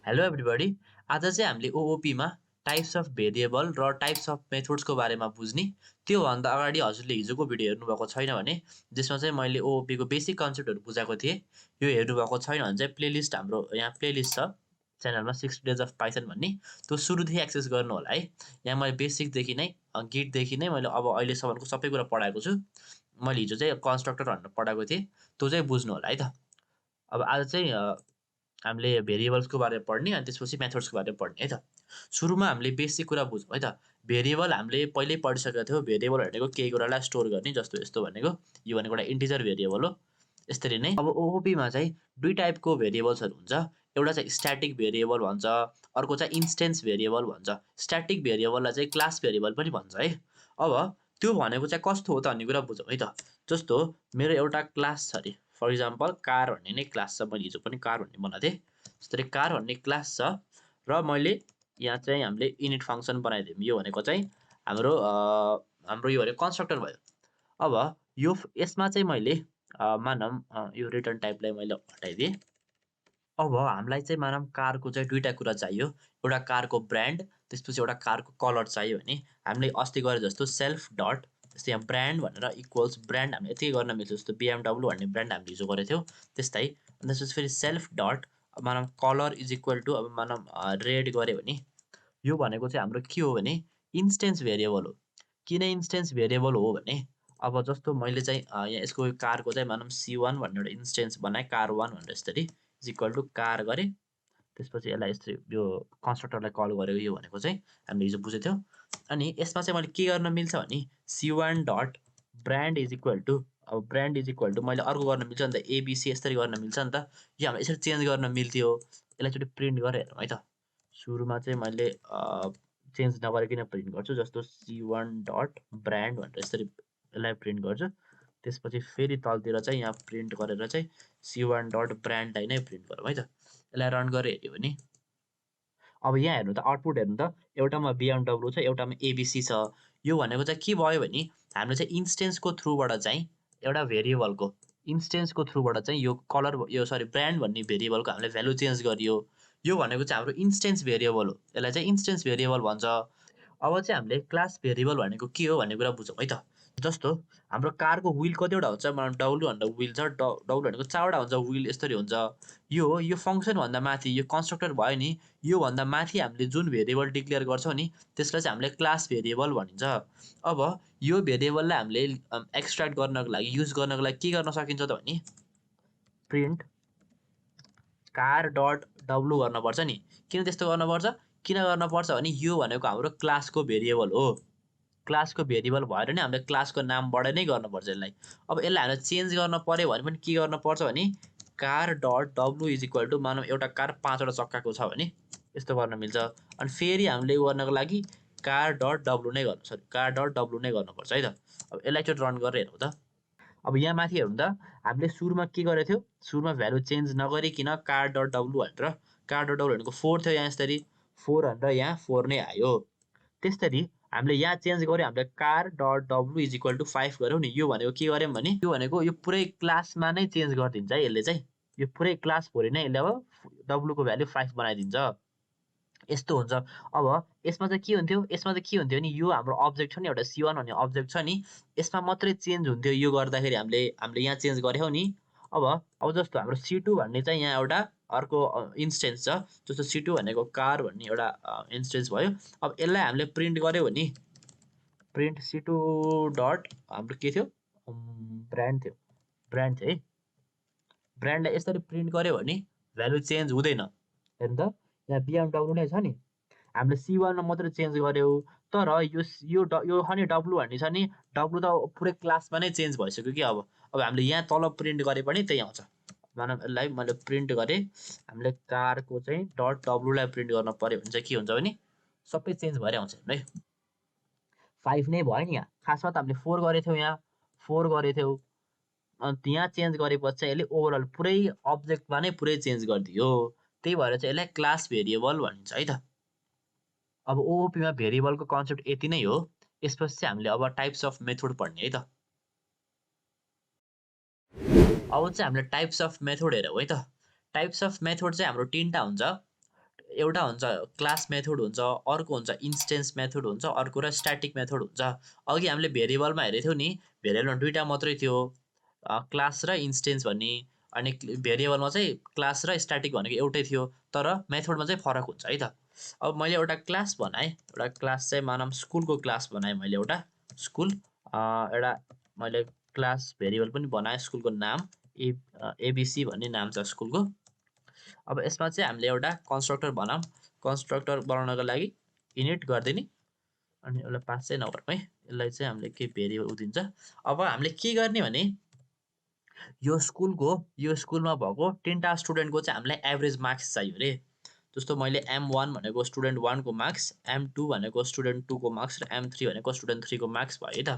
Hello everybody. आज चाहिँ हामीले ओओपीमा टाइप्स अफ भेरिएबल र टाइप्स अफ मेथड्सको बारेमा बुझ्ने। त्योभन्दा अगाडि हजुरले हिजोको भिडियो हेर्नुभएको छैन भने जसमा चाहिँ मैले ओओपीको बेसिक कन्सेप्टहरू बुझाएको थिएँ, यो हेर्नुभएको छैन भने चाहिँ प्लेलिस्ट हाम्रो यहाँ प्लेलिस्ट छ च्यानलमा 60 डेज अफ पाइथन भन्ने, त्यो सुरुदेखि एक्सेस गर्नु होला है। यहाँ मैले बेसिकदेखि नै गिटदेखि नै मैले अब अहिलेसम्मको सबै कुरा पढाएको छु। मैले हिजो चाहिँ कन्स्ट्रक्टर भनेर पढाएको थिएँ, त्यो चाहिँ बुझ्नु होला है त। अब आज चाहिँ हामीले भेरिएबल्सको बारेमा पढ्ने अनि त्यसपछि मेथड्सको बारेमा पढ्ने है त। सुरुमा हामीले बेसिक कुरा बुझौँ है त। भेरिएबल हामीले पहिल्यै पढिसकेको थियौँ। भेरिएबल भनेको केही कुरालाई स्टोर गर्ने, जस्तो यस्तो भनेको यो भनेको एउटा इन्टिजर भेरिएबल हो। यसरी नै अब ओओपीमा चाहिँ दुई टाइपको भेरिएबल्सहरू हुन्छ। एउटा चाहिँ स्ट्याटिक भेरिएबल भन्छ, अर्को चाहिँ इन्स्टेन्स भेरिएबल भन्छ। स्ट्याटिक भेरिएबललाई चाहिँ क्लास भेरिएबल पनि भन्छ है। अब त्यो भनेको चाहिँ कस्तो हो त भन्ने कुरा बुझौँ है त। जस्तो मेरो एउटा क्लास छ अरे, फर इक्जाम्पल कार भन्ने नै क्लास छ। मैले हिजो पनि कार भन्ने बनाएको थिएँ। जस्तै कार भन्ने क्लास छ र मैले यहाँ चाहिँ हामीले इनिट फङ्सन बनाइदिउँ। यो भनेको चाहिँ हाम्रो यो भनेको कन्स्ट्रक्टर भयो। अब यसमा चाहिँ मैले मानौँ यो रिटर्न टाइपलाई मैले हटाइदिएँ। अब हामीलाई चाहिँ मानौँ कारको चाहिँ दुईवटा कुरा चाहियो। एउटा कारको ब्रान्ड, त्यसपछि एउटा कारको कलर चाहियो भने हामीले अस्ति गरे जस्तो सेल्फ डट, जस्तै यहाँ ब्रान्ड भनेर इक्वल्स ब्रान्ड हामीले यति गर्न मिल्छ। जस्तो BMW भन्ने ब्रान्ड हामीले हिजो गरेको थियौँ त्यस्तै। अनि त्यसपछि फेरि सेल्फ डट मानौँ कलर इज इक्वल टु अब मानौँ रेड गऱ्यो भने यो भनेको चाहिँ हाम्रो के हो भने इन्स्टेन्स भेरिएबल हो। किन इन्स्टेन्स भेरिएबल हो भने अब जस्तो मैले चाहिँ यहाँ यसको कारको चाहिँ मानौँ C1 भन्ने एउटा इन्स्टेन्स बनाएँ, कार1 भनेर यसरी इज इक्वल टु कार गरेँ। त्यसपछि यसलाई यसरी यो कन्स्ट्रक्टरलाई कल गरेको यो भनेको चाहिँ हामीले हिजो बुझेको थियौँ। अनि यसमा चाहिँ मैले के गर्न मिल्छ भने C1 dot brand is equal to, अब ब्रान्ड इज इक्वल टु मैले अर्को गर्न मिल्छ नि त, ABC यसरी गर्न मिल्छ नि त। यो हामीले यसरी चेन्ज गर्न मिल्थ्यो। यसलाई एकचोटि प्रिन्ट गरेर हेरौँ है त। सुरुमा चाहिँ मैले चेन्ज नगरिकन प्रिन्ट गर्छु। जस्तो C1 डट ब्रान्ड भनेर यसरी यसलाई प्रिन्ट गर्छु। त्यसपछि फेरि तलतिर चाहिँ यहाँ प्रिन्ट गरेर चाहिँ C1 डट ब्रान्डलाई नै प्रिन्ट गरौँ है त। यसलाई रन गरेर हेऱ्यो भने अब यहाँ हेर्नु त आउटपुट हेर्नु त, एउटामा BMW छ, एउटामा ABC छ। यो भनेको चाहिँ के भयो भने हामीले चाहिँ इन्स्टेन्सको थ्रुबाट चाहिँ एउटा भेरिएबलको इन्स्टेन्सको थ्रुबाट चाहिँ यो कलर यो सरी ब्रान्ड भन्ने भेरिएबलको हामीले भ्यालु चेन्ज गरियो। यो भनेको चाहिँ हाम्रो इन्स्टेन्स भेरिएबल हो। यसलाई चाहिँ इन्स्टेन्स भेरिएबल भन्छ। अब चाहिँ हामीले क्लास भेरिएबल भनेको के हो भन्ने कुरा बुझौँ है त। जस्तो हाम्रो कारको व्हील कतिवटा हुन्छ, मानौँ W भनेर व्हील छ, W भनेको 4वटा हुन्छ व्हील यसरी हुन्छ। यो फङ्सनभन्दा माथि यो कन्स्ट्रक्टर भयो नि, योभन्दा माथि हामीले जुन भेरिएबल डिक्लेयर गर्छौँ नि त्यसलाई चाहिँ हामीले क्लास भेरिएबल भनिन्छ। अब यो भेरिएबललाई हामीले एक्सट्र्याक्ट गर्नको लागि युज गर्नको लागि के गर्न सकिन्छ त भने प्रिन्ट कार डट W गर्नुपर्छ नि। किन त्यस्तो गर्नुपर्छ? किन गर्नुपर्छ भने यो भनेको हाम्रो क्लासको भेरिएबल हो। क्लासको भेरिएबल भएर नै हामीले क्लासको नामबाट नै गर्नुपर्छ यसलाई। अब यसलाई हामीले चेन्ज गर्न पर्यो भने पनि के गर्नुपर्छ भने car dot W is equal to मानौँ एउटा कार 5वटा चक्काको छ भने यस्तो गर्न मिल्छ। अनि फेरि हामीले यो गर्नको लागि कार डट W नै कार डट W नै गर्नुपर्छ है त। अब यसलाई एकचोटि रन गरेर हेरौँ त। अब यहाँ माथि हेरौँ त, हामीले सुरुमा के गरेको थियौँ, सुरुमा भ्यालु चेन्ज नगरिकन कार डट W भनेर, कार डट W भनेको 4 थियो, यहाँ यसरी 4 भनेर यहाँ 4 नै आयो। त्यस्तरी हामीले यहाँ चेन्ज गऱ्यो, हामीले car dot W is equal to 5 गऱ्यौँ नि। यो भनेको के गर्यौँ भने यो भनेको यो पुरै क्लासमा नै चेन्ज गरिदिन्छ है यसले चाहिँ। यो पुरै क्लासभरि नै यसले अब W को भ्यालु 5 बनाइदिन्छ। यस्तो हुन्छ। अब यसमा चाहिँ के हुन्थ्यो, यसमा चाहिँ के हुन्थ्यो नि, यो हाम्रो अब्जेक्ट छ नि एउटा C1 भन्ने अब्जेक्ट छ नि, यसमा मात्रै चेन्ज हुन्थ्यो। यो गर्दाखेरि हामीले यहाँ चेन्ज गऱ्यौँ नि। अब जस्तो हाम्रो C2 भन्ने चाहिँ यहाँ एउटा अर्को इन्स्टेन्स छ। जस्तो C2 भनेको कार भन्ने एउटा इन्स्टेन्स भयो। अब यसलाई हामीले प्रिन्ट गऱ्यौँ भने प्रिन्ट C2 डट हाम्रो के थियो, ब्रान्ड थियो। ब्रान्ड थियो है। ब्रान्डलाई यसरी प्रिन्ट गऱ्यो भने भ्यालु चेन्ज हुँदैन। हेर्नु त, यहाँ BMW नै छ नि, हामीले C1 मा मात्रै चेन्ज गर्यौँ। तर यो छ नि W भन्ने छ नि, W त पुरै क्लासमा नै चेन्ज भइसक्यो कि। अब हामीले यहाँ तल प्रिन्ट गरे पनि त्यही आउँछ। मानौँ यसलाई मैले प्रिन्ट गरेँ, हामीले कारको चाहिँ डट W लाई प्रिन्ट गर्न पर्यो भने चाहिँ के हुन्छ भने सबै चेन्ज भएर आउँछ। हेर्नु है, 5 नै भयो नि यहाँ। खासमा त हामीले 4 गरेको थियौँ, यहाँ 4 गरेको थियौँ। अनि यहाँ चेन्ज गरेपछि चाहिँ यसले ओभरअल पुरै अब्जेक्टमा नै पुरै चेन्ज गरिदियो। त्यही भएर चाहिँ यसलाई क्लास भेरिएबल भनिन्छ है त। अब ओओपीमा भेरिएबलको कन्सेप्ट यति नै हो। यसपछि चाहिँ हामीले अब टाइप्स अफ मेथड पढ्ने है त। अब चाहिँ हामीले टाइप्स अफ मेथड हेरौँ है त। टाइप्स अफ मेथड चाहिँ हाम्रो 3टा हुन्छ। एउटा हुन्छ क्लास मेथड हुन्छ, अर्को हुन्छ इन्स्टेन्स मेथड हुन्छ, अर्को र स्ट्याटिक मेथड हुन्छ। अघि हामीले भेरिएबलमा हेरेको थियौँ नि, भेरिएबलमा दुईवटा मात्रै थियो, क्लास र इन्स्टेन्स भन्ने। अनि भेरिएबलमा चाहिँ क्लास र स्ट्याटिक भनेको एउटै थियो, तर मेथडमा चाहिँ फरक हुन्छ है त। अब मैले एउटा क्लास बनाएँ, एउटा क्लास चाहिँ मानौँ स्कुलको क्लास बनाएँ मैले, एउटा स्कुल एउटा मैले क्लास भेरिएबल पनि बनाएँ, स्कुलको नाम एबिसी भन्ने नाम छ स्कुलको। अब यसमा चाहिँ हामीले एउटा कन्स्ट्रक्टर बनाऊँ। कन्स्ट्रक्टर बनाउनको लागि इनिट गरिदिने, अनि यसलाई पास चाहिँ नगरौँ है, यसलाई चाहिँ हामीले के भेरिएबल दिन्छ। अब हामीले के गर्ने भने यो स्कुलमा भएको 3टा स्टुडेन्टको चाहिँ हामीलाई एभरेज मार्क्स चाहियो अरे। जस्तो मैले M1 भनेको स्टुडेन्ट 1 को मार्क्स, M2 भनेको स्टुडेन्ट 2 को मार्क्स र M3 भनेको स्टुडेन्ट 3 को मार्क्स भयो है त।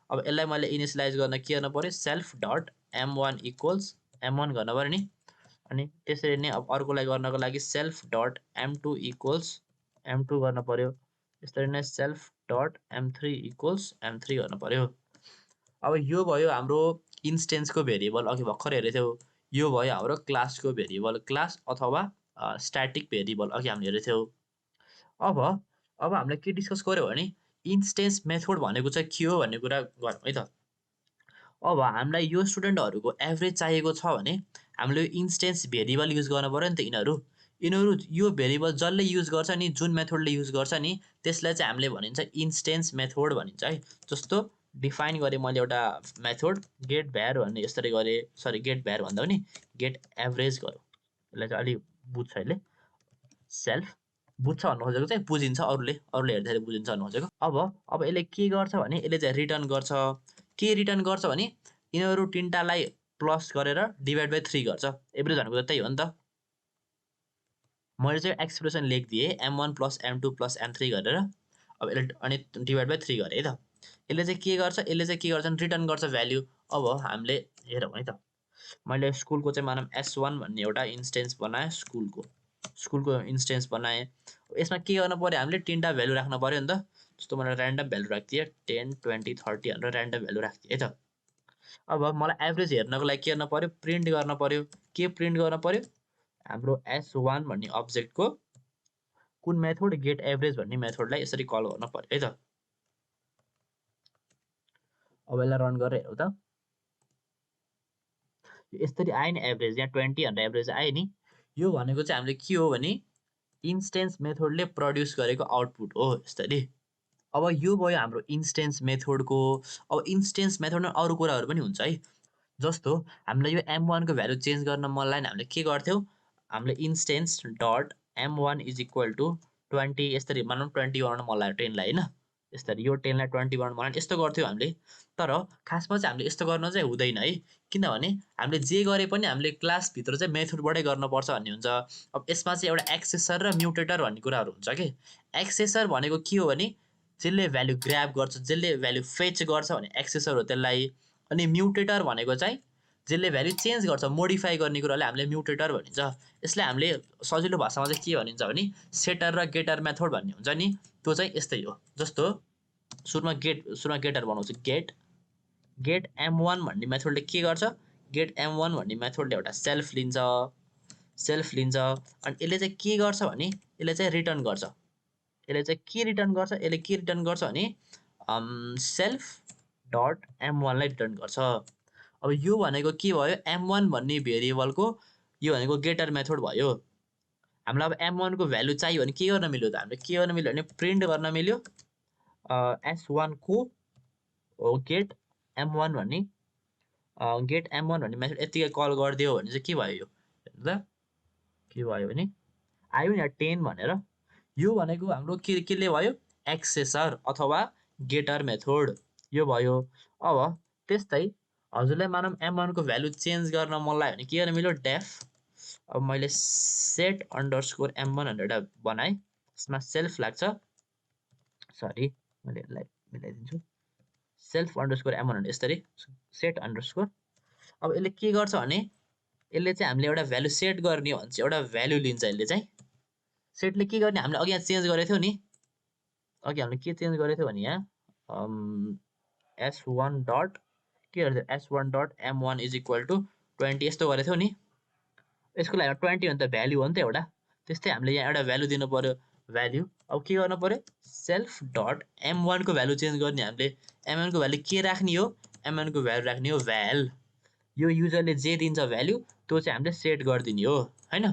अब यसलाई मैले इनिसियलाइज गर्न के गर्नु पर्यो, self dot M1 equals M1 गर्नु पर्यो नि। अनि त्यसरी नै अब अर्कोलाई गर्नको लागि self dot M2 equals M2 गर्नु पर्यो। यसरी नै self dot M3 equals M3 गर्नु पर्यो। अब यो भयो हाम्रो इन्स्टेन्सको भेरिएबल, अघि भर्खर हेरेको थियौँ। यो भयो हाम्रो क्लासको भेरिएबल, क्लास अथवा स्ट्याटिक भेरिएबल, अघि हामीले हेरेको थियौँ। अब हामीले के डिस्कस गर्यो भने इन्स्टेन्स मेथड भनेको चाहिँ के हो भन्ने कुरा गरौँ है त। अब हामीलाई यो स्टुडेन्टहरूको एभरेज चाहिएको छ भने हामीले इन्स्टेन्स भेरिएबल युज गर्नु पर्यो नि त। यिनीहरू यो भेरिएबल जसले युज गर्छ नि, जुन मेथडले युज गर्छ नि, त्यसलाई चाहिँ हामीले भनिन्छ इन्स्टेन्स मेथड भनिन्छ है। जस्तो डिफाइन गरेँ मैले एउटा मेथड गेट भ्यार भन्ने, यसरी गरेँ, सरी गेट भ्यार भन्दा पनि गेट एभरेज गरौँ। यसलाई चाहिँ अलिक बुझ्छ यसले, सेल्फ बुझ्छ भन्नु खोजेको चाहिँ बुझिन्छ, अरूले हेर्दाखेरि बुझिन्छ भन्नु खोजेको। अब यसले के गर्छ भने यसले चाहिँ रिटर्न गर्छ। के रिटर्न गर्छ भने यिनीहरू 3टालाई प्लस गरेर डिभाइड बाई 3 गर्छ। एभरेज भनेको त त्यही हो नि त। मैले चाहिँ expression लेखिदिएँ M1 plus M2 plus M3 गरेर। अब यसले अनि डिभाइड बाई 3 गरेँ है त। यसले चाहिँ के गर्छ भने रिटर्न गर्छ भ्याल्यु। अब हामीले हेरौँ है त। मैले स्कुलको चाहिँ मानौँ S1 भन्ने एउटा इन्स्टेन्स बनाएँ, स्कुलको इन्स्टेन्स बनाएँ। यसमा के गर्नु पर्यो, हामीले 3टा भ्यालु राख्नु पर्यो नि त। जस्तो मैले ऱ्यान्डम भ्यालु राखिदिएँ 10 20 30 भनेर ऱ्यान्डम भ्यालु राखिदिएँ है त। अब मलाई एभरेज हेर्नको लागि के गर्नु पर्यो, प्रिन्ट गर्नु पर्यो। के प्रिन्ट गर्नु पर्यो, हाम्रो S1 भन्ने अब्जेक्टको कुन मेथड, गेट एभरेज भन्ने मेथडलाई यसरी कल गर्नु पर्यो है त। अब यसलाई रन गरेर हेरौँ त। यसरी आयो नि एभरेज, यहाँ 20 भनेर एभरेज आयो नि। यो भनेको चाहिँ हामीले के हो भने इन्स्टेन्स मेथडले प्रड्युस गरेको आउटपुट हो यसरी। अब यो भयो हाम्रो इन्स्टेन्स मेथडको। अब इन्स्टेन्स मेथडमा अरू कुराहरू पनि हुन्छ है। जस्तो हामीलाई यो M1 को भ्यालु चेन्ज गर्न मन लाग्यो भने हामीले के गर्थ्यौँ, हामीले instance dot M1 is equal to 20, यसरी मानौँ 20 बनाउन मन लाग्यो 10 लाई होइन, यसरी यो 10 लाई 20 बनाउन मन लाग्यो यस्तो गर्थ्यौँ हामीले। तर खासमा चाहिँ हामीले यस्तो गर्न चाहिँ हुँदैन है, किनभने हामीले जे गरे पनि हामीले क्लासभित्र चाहिँ मेथडबाटै गर्नुपर्छ भन्ने हुन्छ। अब यसमा चाहिँ एउटा एक्सेसर र म्युटेटर भन्ने कुराहरू हुन्छ कि। एक्सेसर भनेको के हो भने जसले भ्यालु ग्र्याब गर्छ, जसले भ्यालु फेच गर्छ भने एक्सेसर हो त्यसलाई। अनि म्युटेटर भनेको चाहिँ जसले भ्यालु चेन्ज गर्छ, मोडिफाई गर्ने कुरालाई हामीले म्युटेटर भनिन्छ। यसलाई हामीले सजिलो भाषामा चाहिँ के भनिन्छ भने सेटर र गेटर मेथड भन्ने हुन्छ नि, त्यो चाहिँ यस्तै हो। जस्तो सुरुमा गेटर बनाउँछु, गेट M1 भन्ने मेथडले के गर्छ, गेट M1 भन्ने मेथडले एउटा सेल्फ लिन्छ, अनि यसले चाहिँ के गर्छ भने यसले चाहिँ रिटर्न गर्छ। यसले चाहिँ के रिटर्न गर्छ भने सेल्फ डट M1 लाई रिटर्न गर्छ। अब यो भनेको के भयो, M1 भन्ने भेरिएबलको यो भनेको गेटर मेथड भयो। हामीलाई अब M1 को भ्यालु चाहियो भने के गर्न मिल्यो त, हामीले के गर्न मिल्यो भने प्रिन्ट गर्न मिल्यो S1 को गेट M1 भन्ने मेथड यतिकै कल गरिदियो भने चाहिँ के भयो, यो हेर्नु त के भयो भने आयो नि 10 भनेर। यो भनेको हाम्रो केले भयो, एक्सेसर अथवा गेटर मेथड यो भयो। अब त्यस्तै हजुरलाई मानौँ M1 को भ्यालु चेन्ज गर्न मन लाग्यो भने के गर्न मिल्यो, डेफ। अब मैले सेट अन्डरस्कोर M1 भनेर एउटा बनाएँ, यसमा सेल्फ लाग्छ, सरी मैले यसलाई मिलाइदिन्छु, सेल्फ अन्डरस्कोर M1 भनेर यसरी सेट अन्डरस्कोर। अब यसले के गर्छ भने यसले चाहिँ हामीले एउटा भ्यालु सेट गर्ने हो भने चाहिँ एउटा भ्यालु लिन्छ। यसले चाहिँ सेटले के गर्ने, हामीले अघि यहाँ चेन्ज गरेको थियौँ नि, अघि हामीले के चेन्ज गरेको थियो भने यहाँ S1 डट के गर्थ्यो, S1 dot M1 is equal to 20 यस्तो गरेको थियौँ नि। यसको लागि 20 भने त भ्यालु हो नि त एउटा, त्यस्तै हामीले यहाँ एउटा भ्यालु दिनु पर्यो भ्यालु। अब के गर्नु पर्यो सेल्फ डट m1 को भ्यालु चेन्ज गर्ने हामीले m1 को भ्यालु के राख्ने हो m1 को भ्यालु राख्ने हो भ्याल। यो युजरले जे दिन्छ भ्यालु त्यो चाहिँ हामीले सेट गरिदिने हो हैन।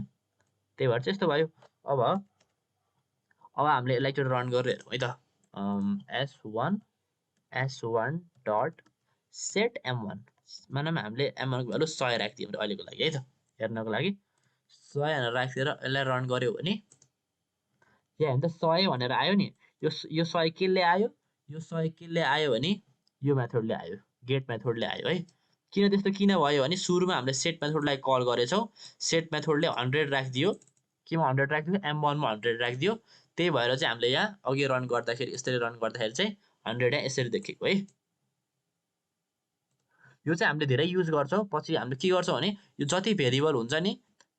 त्यही भएर चाहिँ यस्तो भयो। अब हामीले यसलाई चाहिँ रन गरेर हेरौँ है त। s1 डट सेट m1 मानौँ हामीले m1 को भ्यालु 100 राखिदियौँ अहिलेको लागि है त हेर्नको लागि 100 भनेर राखेर यसलाई रन गर्यो भने यहाँ हेर्नु त 100 भनेर आयो नि। यो 100 केले आयो यो 100 केले आयो भने यो मेथडले आयो गेट मेथडले आयो है। किन त्यस्तो किन भयो भने सुरुमा हामीले सेट मेथडलाई कल गरेछौँ सेट मेथडले 100 राखिदियो केमा 100 राखिदियो m1 मा 100 राखिदियो। त्यही भएर चाहिँ हामीले यहाँ अघि रन गर्दाखेरि यसरी रन गर्दाखेरि चाहिँ 100 यहाँ यसरी देखेको है। यो चाहिँ हामीले धेरै युज गर्छौँ। पछि हामीले के गर्छौँ भने यो जति भेरिएबल हुन्छ नि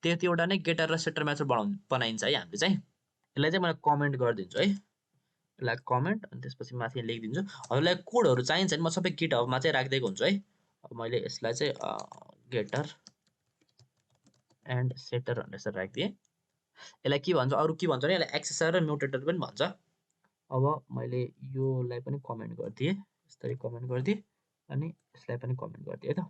त्यतिवटा नै गेटर र सेटर मेथड बनाइन्छ है हामीले चाहिँ। यसलाई चाहिँ मैले कमेन्ट गरिदिन्छु है यसलाई कमेन्ट अनि त्यसपछि माथि लेखिदिन्छु। हजुरलाई कोडहरू चाहिन्छ भने म सबै गिटहबमा चाहिँ राखिदिएको हुन्छु है। अब मैले यसलाई चाहिँ गेटर एन्ड सेटर भनेर यसरी राखिदिएँ। यसलाई के भन्छ अरू के भन्छ भने यसलाई एक्सेसर र म्युटेटर पनि भन्छ। अब मैले योलाई पनि कमेन्ट गरिदिएँ यसरी कमेन्ट गरिदिएँ अनि यसलाई पनि कमेन्ट गरिदिएँ है त।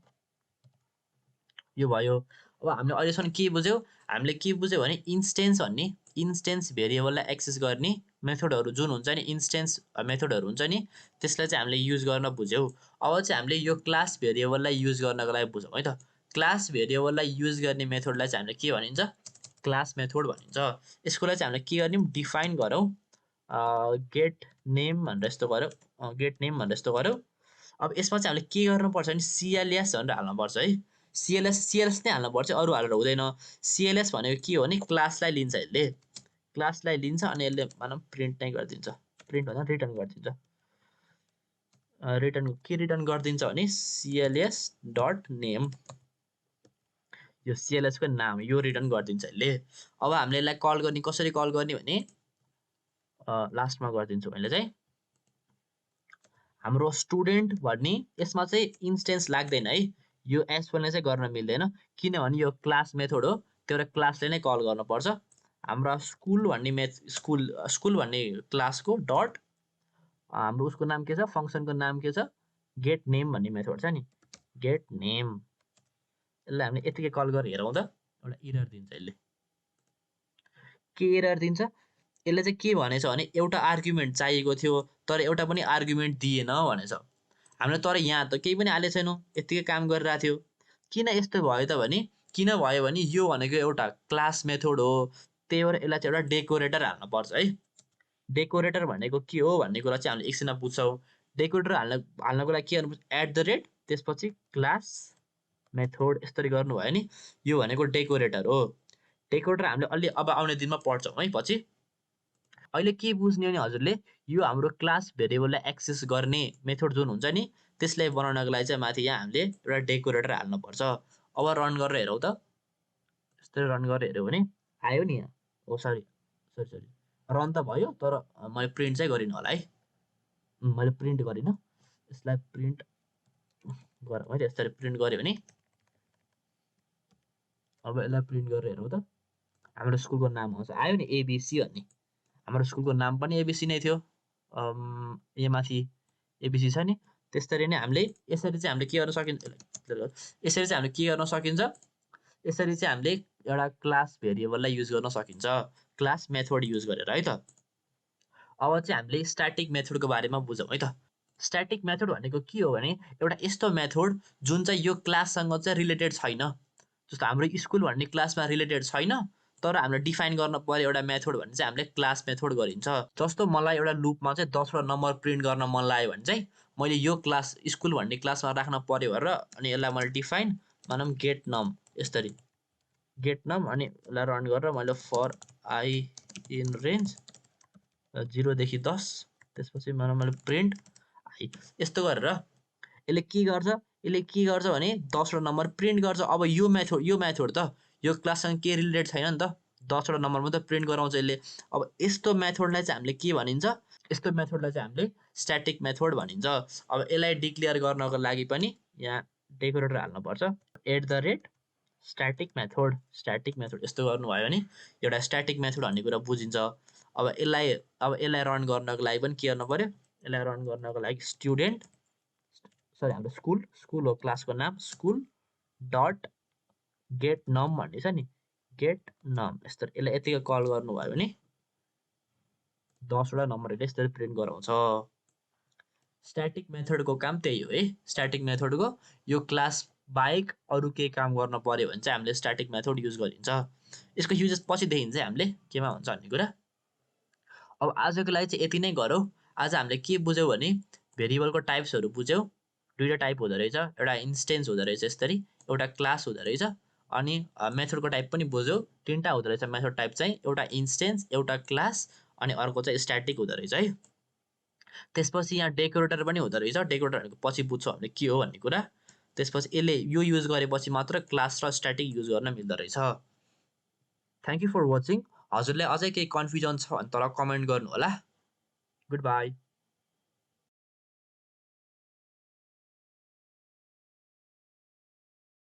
यो भयो। अब हामीले अहिलेसम्म के बुझ्यौँ हामीले के बुझ्यौँ भने इन्स्टेन्स भन्ने इन्स्टेन्स भेरिएबललाई एक्सेस गर्ने मेथडहरू जुन हुन्छ नि इन्स्टेन्स मेथडहरू हुन्छ नि त्यसलाई चाहिँ हामीले युज गर्न बुझ्यौँ। अब चाहिँ हामीले यो क्लास भेरिएबललाई युज गर्नको लागि बुझौँ है त। क्लास भेरिएबललाई युज गर्ने मेथडलाई चाहिँ हामीले के भनिन्छ क्लास मेथड भनिन्छ। यसको लागि चाहिँ हामीले के गर्ने डिफाइन गरौँ गेट नेम भनेर यस्तो गरौँ गेट नेम भनेर यस्तो गरौँ। अब यसमा चाहिँ हामीले के गर्नुपर्छ भने सिएलएस भनेर हाल्नुपर्छ है। सिएलएस नै हाल्नुपर्छ अरू हालेर हुँदैन। सिएलएस भनेको के हो भने क्लासलाई लिन्छ यसले क्लासलाई लिन्छ अनि यसले मानौँ प्रिन्ट नै गरिदिन्छ प्रिन्ट भन्दा रिटर्न गरिदिन्छ। रिटर्न के रिटर्न गरिदिन्छ भने सिएलएस डट नेम यो सिएलएस को नाम यो रिटर्न गरिदिन्छ यसले। अब हामीले यसलाई कल गर्ने कसरी कल गर्ने भने लास्टमा गरिदिन्छु मैले चाहिँ हाम्रो स्टुडेन्ट भन्ने यसमा चाहिँ इन्स्टेन्स लाग्दैन है। यो एस1ले चाहिँ गर्न मिल्दैन किनभने यो क्लास मेथड हो त्यो एउटा क्लासले नै कल गर्नुपर्छ। हाम्रो स्कुल भन्ने स्कुल भन्ने क्लासको डट हाम्रो उसको नाम के छ फङ्सनको नाम के छ गेट नेम भन्ने मेथड छ नि गेट नेम। यसलाई हामीले यतिकै कल गरेर हेरौँ त एउटा एरर दिन्छ यसले। के एरर दिन्छ यसले चाहिँ के भनेछ भने एउटा आर्गुमेन्ट चाहिएको थियो तर एउटा पनि आर्गुमेन्ट दिएन भनेछ हामीले। तर यहाँ त केही पनि हालेको छैनौँ यतिकै काम गरिरहेको थियो। किन यस्तो भयो त भने किन भयो भने यो भनेको एउटा क्लास मेथड हो त्यही भएर यसलाई चाहिँ एउटा डेकोरेटर हाल्नुपर्छ है। डेकोरेटर भनेको के हो भन्ने कुरा चाहिँ हामीले एकछिनमा बुझ्छौँ। डेकोरेटर हाल्नको लागि के गर्नुपर्छ एट द रेट त्यसपछि क्लास मेथड यसरी गर्नुभयो नि यो भनेको डेकोरेटर हो। डेकोरेटर हामीले अलि अब आउने दिनमा पढ्छौँ है पछि। अहिले के बुझ्ने भने हजुरले यो हाम्रो क्लास भेरिएबललाई एक्सेस गर्ने मेथड जुन हुन्छ नि त्यसलाई बनाउनको लागि चाहिँ माथि यहाँ हामीले एउटा डेकोरेटर हाल्नुपर्छ। अब रन गरेर हेरौँ त यस्तै रन गरेर हेऱ्यो भने आयो नि यहाँ ओ सरी रन त भयो तर मैले प्रिन्ट चाहिँ गरिनँ होला है। मैले प्रिन्ट गरिनँ यसलाई प्रिन्ट गरौँ है यसरी प्रिन्ट गऱ्यो भने अब यसलाई प्रिन्ट गरेर हेरौँ त हाम्रो स्कुलको नाम आउँछ आयो नि एबिसी भन्ने हाम्रो स्कुलको नाम पनि एबिसी नै थियो। यहाँ माथि एबिसी छ नि त्यसरी नै हामीले यसरी चाहिँ हामीले के गर्न सकिन्छ यसरी चाहिँ हामीले के गर्न सकिन्छ यसरी चाहिँ हामीले एउटा क्लास भेरिएबललाई युज गर्न सकिन्छ क्लास मेथड युज गरेर है त। अब चाहिँ हामीले स्ट्याटिक मेथडको बारेमा बुझौँ है त। स्ट्याटिक मेथड भनेको के हो भने एउटा यस्तो मेथड जुन चाहिँ यो क्लाससँग चाहिँ रिलेटेड छैन। जस्तो हाम्रो स्कुल भन्ने क्लासमा रिलेटेड छैन तर हामीले डिफाइन गर्न पर्यो एउटा मेथड भने चाहिँ हामीले क्लास मेथड गरिन्छ। जस्तो मलाई एउटा लुपमा चाहिँ 10 वटा नम्बर प्रिन्ट गर्न मन लाग्यो भने चाहिँ मैले यो क्लास स्कुल भन्ने क्लासमा राख्न पर्यो भनेर अनि यसलाई मैले डिफाइन मानौँ गेट नम यसरी गेट नम अनि यसलाई रन गरेर मैले फर आई इन रेन्ज 0 देखि 10 त्यसपछि मानौँ मैले प्रिन्ट आई यस्तो गरेर यसले के गर्छ भने 10 वटा नम्बर प्रिन्ट गर्छ। अब यो मेथड त यो क्लाससँग के रिलेटेड छैन नि त 10 वटा नम्बर मात्रै प्रिन्ट गराउँछ यसले। अब यस्तो मेथडलाई चाहिँ हामीले के भनिन्छ यस्तो मेथडलाई चाहिँ हामीले स्ट्याटिक मेथड भनिन्छ। अब यसलाई डिक्लेयर गर्नको लागि पनि यहाँ डेकोरेटर हाल्नुपर्छ at the rate static method यस्तो गर्नुभयो भने एउटा स्ट्याटिक मेथड भन्ने कुरा बुझिन्छ। अब यसलाई रन गर्नको लागि पनि के गर्नु पर्यो, यसलाई रन गर्नको लागि स्टुडेन्ट हाम्रो स्कुल हो क्लासको नाम, स्कुल डट गेट नम भन्ने छ नि, गेट नम यसलाई यतिकै कल गर्नुभयो भने 10 वटा नम्बरहरूले यसरी प्रिन्ट गराउँछ। स्ट्याटिक मेथडको काम त्यही हो है। स्ट्याटिक मेथडको यो क्लास बाहेक अरू केही काम गर्न पर्यो भने चाहिँ हामीले स्ट्याटिक मेथड युज गरिन्छ। यसको युजेस पछि देखिन्छ हामीले केमा हुन्छ भन्ने कुरा। अब आजको लागि चाहिँ यति नै गरौँ। आज हामीले के बुझ्यौँ भने भेरिएबलको टाइप्सहरू बुझ्यौँ। दुईवटा टाइप हुँदो रहेछ, एउटा इन्स्टेन्स हुँदो रहेछ यसरी, एउटा क्लास हुँदो रहेछ। अनि मेथडको टाइप पनि बुझ्यौँ। तिनवटा हुँदो रहेछ मेथड टाइप चाहिँ, एउटा इन्स्टेन्स, एउटा क्लास अनि अर्को चाहिँ स्ट्याटिक हुँदो रहेछ है। त्यसपछि यहाँ डेकोरेटर पनि हुँदो रहेछ। डेकोरेटरहरूको पछि बुझ्छौँ हामीले के हो भन्ने कुरा। त्यसपछि यसले यो युज गरेपछि मात्र क्लास र स्ट्याटिक युज गर्न मिल्दो रहेछ। Thank you for watching. हजुरलाई अझै केही कन्फ्युजन छ भने तल कमेन्ट गर्नु होला। Good by.